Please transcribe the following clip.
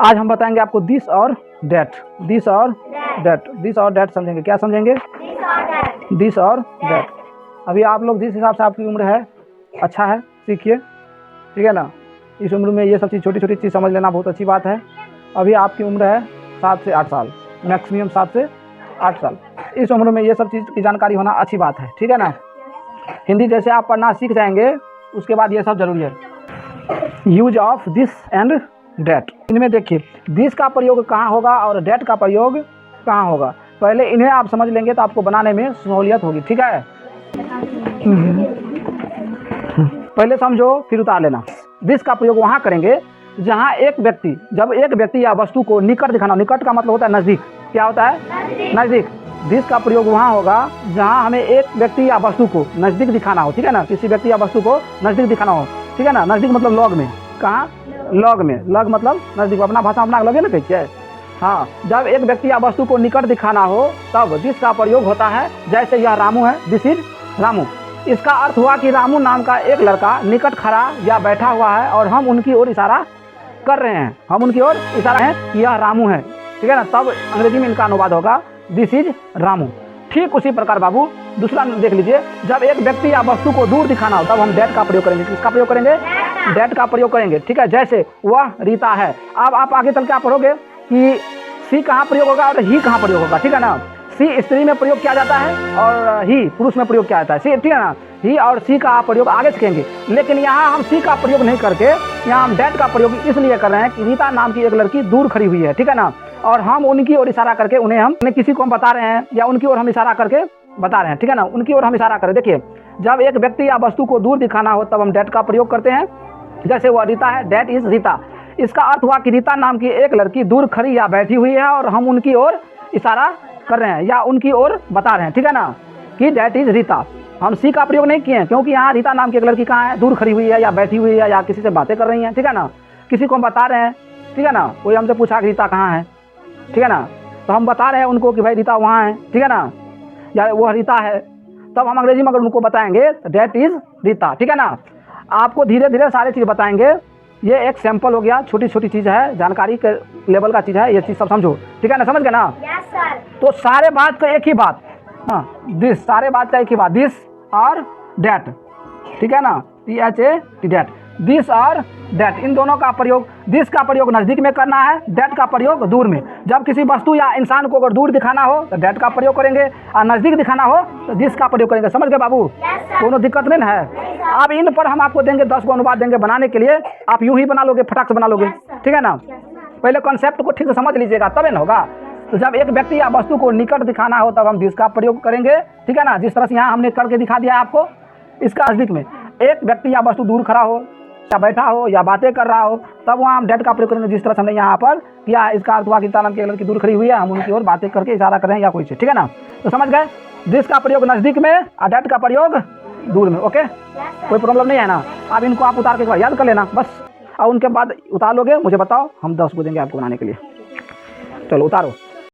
आज हम बताएंगे आपको दिस और डेट। दिस और डेट, दिस और डेट समझेंगे। क्या समझेंगे? दिस और डेट। अभी आप लोग जिस हिसाब से आपकी उम्र है अच्छा है, सीखिए, ठीक है ना। इस उम्र में ये सब चीज़, छोटी छोटी चीज़ समझ लेना बहुत अच्छी बात है। अभी आपकी उम्र है 7 से 8 साल, मैक्सिमम 7 से 8 साल। इस उम्र में ये सब चीज़ की जानकारी होना अच्छी बात है, ठीक है ना। हिंदी जैसे आप पढ़ना सीख जाएंगे उसके बाद ये सब जरूरी है। Use of this and that, इनमें देखिए दिस का प्रयोग कहाँ होगा और डेट का प्रयोग कहाँ होगा। पहले इन्हें आप समझ लेंगे तो आपको बनाने में सहूलियत होगी, ठीक है। पहले समझो फिर उतार लेना। दिस का प्रयोग वहाँ करेंगे जहाँ जब एक व्यक्ति या वस्तु को निकट दिखाना। निकट का मतलब होता है नज़दीक। क्या होता है? नज़दीक। दिस का प्रयोग वहाँ होगा जहाँ हमें एक व्यक्ति या वस्तु को नज़दीक दिखाना हो, ठीक है ना। किसी व्यक्ति या वस्तु को नज़दीक दिखाना हो, ठीक है ना। नज़दीक मतलब लॉग में। कहाँ? लॉग में। लॉग मतलब नज़दीक। अपना भाषा अपना लगे ना कहिए। हाँ, जब एक व्यक्ति या वस्तु को निकट दिखाना हो तब दिस का प्रयोग होता है। जैसे यह रामू है, दिस इज रामू। इसका अर्थ हुआ कि रामू नाम का एक लड़का निकट खड़ा या बैठा हुआ है और हम उनकी ओर इशारा कर रहे हैं। हम उनकी ओर इशारा है कि यह रामू है, ठीक है ना। तब अंग्रेजी में इनका अनुवाद होगा दिस इज रामू। ठीक उसी प्रकार बाबू दूसरा देख लीजिए, जब एक व्यक्ति या वस्तु को दूर दिखाना हो तब हम डेट का प्रयोग करेंगे। किसका प्रयोग करेंगे? डेट का प्रयोग करेंगे, ठीक है। जैसे वह रीता है। अब आप आगे चल के आप पढ़ोगे कि सी कहाँ प्रयोग होगा और ही कहाँ प्रयोग होगा, ठीक है ना। सी स्त्री में प्रयोग किया जाता है और ही पुरुष में प्रयोग किया जाता है, सी, ठीक है ना। ही और सी का प्रयोग आगे सीखेंगे, लेकिन यहाँ हम सी का प्रयोग नहीं करके यहाँ हम डेट का प्रयोग इसलिए कर रहे हैं कि रीता नाम की एक लड़की दूर खड़ी हुई है, ठीक है ना। और हम उनकी ओर इशारा करके हम किसी को बता रहे हैं या उनकी ओर हम इशारा करके बता रहे हैं, ठीक है ना। उनकी ओर हम इशारा करें। देखिए, जब एक व्यक्ति या वस्तु को दूर दिखाना हो तब हम डेट का प्रयोग करते हैं। जैसे वह रीता है, डेट इज रीता। इसका अर्थ हुआ कि रीता नाम की एक लड़की दूर खड़ी या बैठी हुई है और हम उनकी ओर इशारा कर रहे हैं या उनकी ओर बता रहे हैं, ठीक है ना, कि डेट इज रीता। हम सी का प्रयोग नहीं किए हैं क्योंकि यहाँ रीता नाम की एक लड़की कहाँ है? दूर खड़ी हुई है या बैठी हुई है या किसी से बातें कर रही हैं, ठीक है ना। किसी को हम बता रहे हैं, ठीक है ना। कोई हमसे पूछा कि रीता कहाँ है, ठीक है ना, तो हम बता रहे हैं उनको कि भाई रीता वहाँ है, ठीक है ना, या वह रीता है। तब हम अंग्रेजी में अगर उनको बताएंगे डेट इज रीता, ठीक है ना। आपको धीरे धीरे सारी चीज़ बताएंगे। ये एक सैंपल हो गया, छोटी छोटी चीज़ है, जानकारी के लेवल का चीज़ है, ये चीज़ सब समझो, ठीक है ना। समझ गए ना? Yes sir. तो सारे बात का एक ही बात, हाँ, दिस, सारे बात का एक ही बात, दिस और डेट, ठीक है ना। THAT, that. दिस और डेट, इन दोनों का प्रयोग, दिस का प्रयोग नज़दीक में करना है, डेट का प्रयोग दूर में। जब किसी वस्तु या इंसान को अगर दूर दिखाना हो तो डेट का प्रयोग करेंगे और नज़दीक दिखाना हो तो दिस का प्रयोग करेंगे। समझ गए बाबू? दोनों दिक्कत नहीं है। अब इन पर हम आपको देंगे 10 को अनुवाद देंगे बनाने के लिए। आप यूं ही बना लोगे, फटाक से बना लोगे, ठीक है ना। पहले कॉन्सेप्ट को ठीक से समझ लीजिएगा तब न होगा। तो जब एक व्यक्ति या वस्तु को निकट दिखाना हो तब हम दिस का प्रयोग करेंगे, ठीक है ना। जिस तरह से यहाँ हमने करके दिखा दिया आपको। इसका नज़दीक में एक व्यक्ति या वस्तु दूर खड़ा हो या बैठा हो या बातें कर रहा हो तब वहाँ हम डेट का प्रयोग करेंगे। जिस तरह से हमने यहाँ पर किया, इसका अर्थ हुआ कि रीता नाम की लड़की दूर खड़ी हुई है, हम उनकी ओर बातें करके इशारा कर रहे हैं या कोई चीज़, ठीक है ना। तो समझ गए, दिस का प्रयोग नज़दीक में और डेट का प्रयोग दूर में। ओके, कोई प्रॉब्लम नहीं है ना। अब इनको आप उतार के याद कर लेना बस, और उनके बाद उतार लोगे, मुझे बताओ, हम 10 को देंगे आपको बनाने के लिए। चलो उतारो।